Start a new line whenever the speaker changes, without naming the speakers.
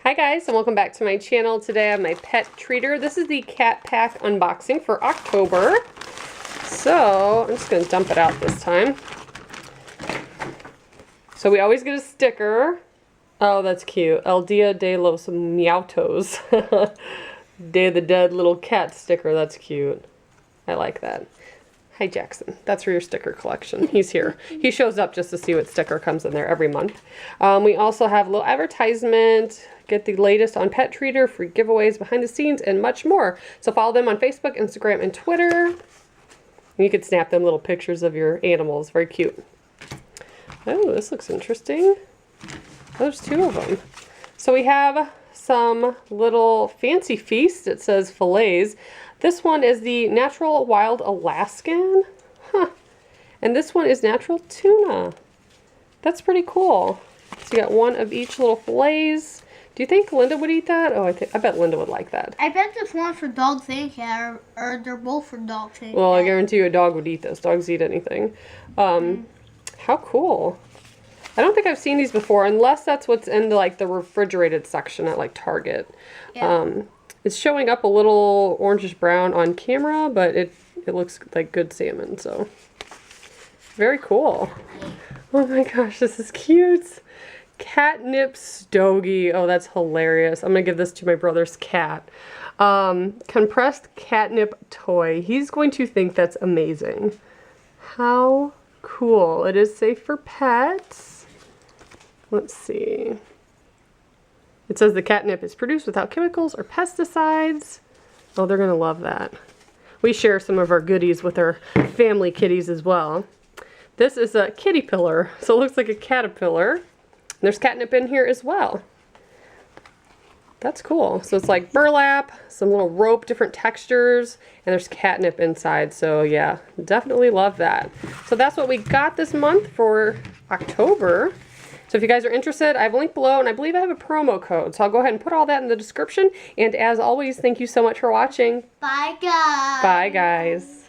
Hi guys, and welcome back to my channel. Today I have my pet treater. This is the cat pack unboxing for October. So I'm just going to dump it out this time. So we always get a sticker. Oh, that's cute. El Dia de los Meowtos. Day of the Dead little cat sticker. That's cute. I like that. Hi Jackson. That's for your sticker collection. He's here. He shows up just to see what sticker comes in there every month. We also have a little advertisement. Get the latest on Pet Treater, free giveaways, behind the scenes, and much more. So follow them on Facebook, Instagram, and Twitter. And you can snap them little pictures of your animals. Very cute. Oh, this looks interesting. There's two of them. So we have some little fancy feast. It says fillets. This one is the Natural Wild Alaskan. Huh. And this one is Natural Tuna. That's pretty cool. So you got one of each little fillets. Do you think Linda would eat that? Oh, I bet Linda would like that.
I bet this one's for dogs and cat, or they're both for dogs and cat.
Well, I guarantee you a dog would eat this. Dogs eat anything. How cool. I don't think I've seen these before, unless that's what's in the, like, the refrigerated section at, like, Target. Yeah. It's showing up a little orangish brown on camera, but it looks like good salmon, so. Very cool. Oh my gosh, this is cute. Catnip Stogie. Oh, that's hilarious. I'm going to give this to my brother's cat. Compressed catnip toy. He's going to think that's amazing. How cool. It is safe for pets. Let's see. It says the catnip is produced without chemicals or pesticides. Oh, they're going to love that. We share some of our goodies with our family kitties as well. This is a kitty pillar, so it looks like a caterpillar. There's catnip in here as well. That's cool. So it's like burlap, some little rope, different textures, and there's catnip inside. So yeah, definitely love that. So that's what we got this month for October. So if you guys are interested, I have a link below, and I believe I have a promo code. So I'll go ahead and put all that in the description. And as always, thank you so much for watching.
Bye, guys.
Bye, guys.